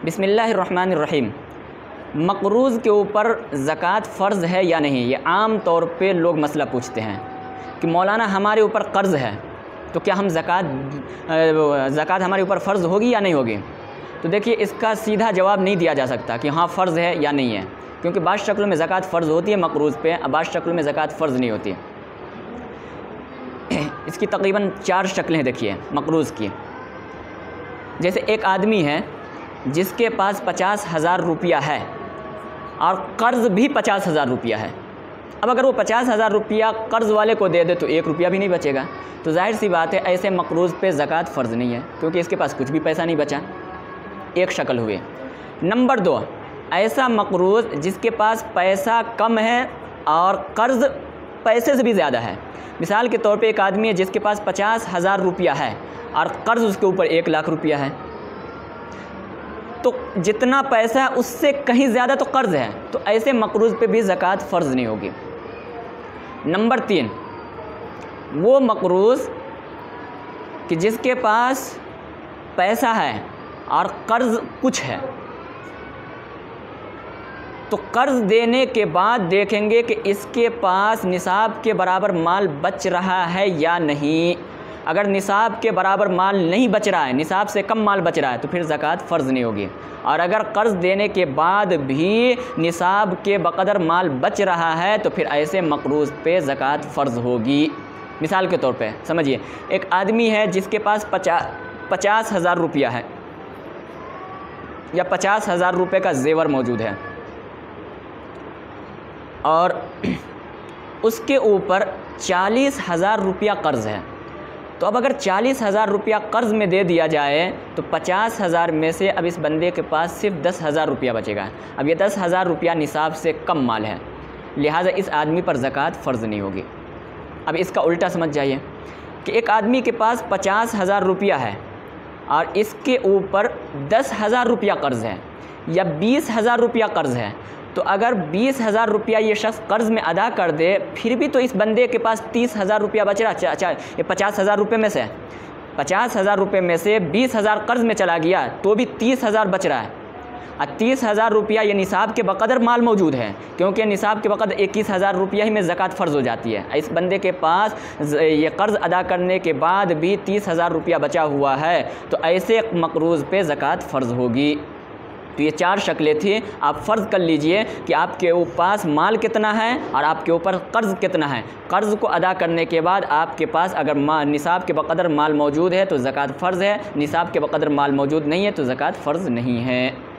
बिस्मिल्लाहिर्रहमानिर्रहीम। मक़रूज़ के ऊपर ज़कात फ़र्ज़ है या नहीं, ये आम तौर पे लोग मसला पूछते हैं कि मौलाना हमारे ऊपर कर्ज़ है तो क्या हम ज़कात हमारे ऊपर फ़र्ज़ होगी या नहीं होगी। तो देखिए, इसका सीधा जवाब नहीं दिया जा सकता कि हाँ फ़र्ज़ है या नहीं है, क्योंकि बाज़ शक्लों में ज़कात फ़र्ज़ होती है मक़रूज़ पे, बाज़ शक्लों में ज़कात फ़र्ज़ नहीं होती। इसकी तकरीबन 4 शक्लें हैं देखिए मक़रूज़ की। जैसे एक आदमी है जिसके पास 50,000 रुपया है और कर्ज़ भी 50,000 रुपया है। अब अगर वो 50,000 रुपया कर्ज़ वाले को दे दे तो 1 रुपया भी नहीं बचेगा। तो जाहिर सी बात है ऐसे मक़रूज़ पे ज़कात फ़र्ज़ नहीं है, क्योंकि इसके पास कुछ भी पैसा नहीं बचा। एक शक्ल हुई। नंबर 2, ऐसा मक़रूज़ जिसके पास पैसा कम है और कर्ज़ पैसे से भी ज़्यादा है। मिसाल के तौर पे एक आदमी है जिसके पास 50,000 रुपया है और कर्ज़ उसके ऊपर 1 लाख रुपया है, तो जितना पैसा है उससे कहीं ज़्यादा तो कर्ज़ है, तो ऐसे मक़रूज़ पे भी ज़कात फ़र्ज़ नहीं होगी। नंबर 3, वो मक़रूज़ कि जिसके पास पैसा है और कर्ज़ कुछ है, तो कर्ज़ देने के बाद देखेंगे कि इसके पास निसाब के बराबर माल बच रहा है या नहीं। अगर निसाब के बराबर माल नहीं बच रहा है, निसाब से कम माल बच रहा है, तो फिर ज़कात फ़र्ज़ नहीं होगी। और अगर कर्ज़ देने के बाद भी निसाब के बक़दर माल बच रहा है तो फिर ऐसे मक़रूज़ पे ज़कात फ़र्ज़ होगी। मिसाल के तौर पे समझिए, एक आदमी है जिसके पास 50,000 रुपया है या 50,000 रुपये का ज़ेवर मौजूद है और उसके ऊपर 40,000 रुपया कर्ज़ है। तो अब अगर 40,000 रुपया कर्ज़ में दे दिया जाए तो 50,000 में से अब इस बंदे के पास सिर्फ 10,000 रुपया बचेगा। अब ये 10,000 रुपया निसाब से कम माल है, लिहाजा इस आदमी पर ज़कात फ़र्ज़ नहीं होगी। अब इसका उल्टा समझ जाइए कि एक आदमी के पास 50,000 रुपया है और इसके ऊपर 10,000 रुपया कर्ज़ है या 20,000 रुपया कर्ज़ है। तो अगर 20,000 रुपया ये शख्स कर्ज़ में अदा कर दे, फिर भी तो इस बंदे के पास 30,000 रुपया बच रहा। अच्छा, ये 50,000 रुपये में से 50,000 रुपये में से 20,000 कर्ज़ में चला गया तो भी 30,000 बच रहा है। और 30,000 रुपया ये निसाब के बक़दर माल मौजूद है, क्योंकि निसाब के बक़दर 21,000 रुपया ही में ज़कात फ़र्ज़ हो जाती है। इस बंदे के पास ये कर्ज़ अदा करने के बाद भी 30,000 रुपया बचा हुआ है, तो ऐसे मक़रूज़ पे ज़कात फ़र्ज़ होगी। तो ये 4 शक्लें थी। आप फ़र्ज़ कर लीजिए कि आपके पास माल कितना है और आपके ऊपर कर्ज़ कितना है। कर्ज़ को अदा करने के बाद आपके पास अगर निसाब के बक़दर माल मौजूद है तो ज़कात फ़र्ज़ है, निसाब के बक़दर माल मौजूद नहीं है तो ज़कात फ़र्ज़ नहीं है।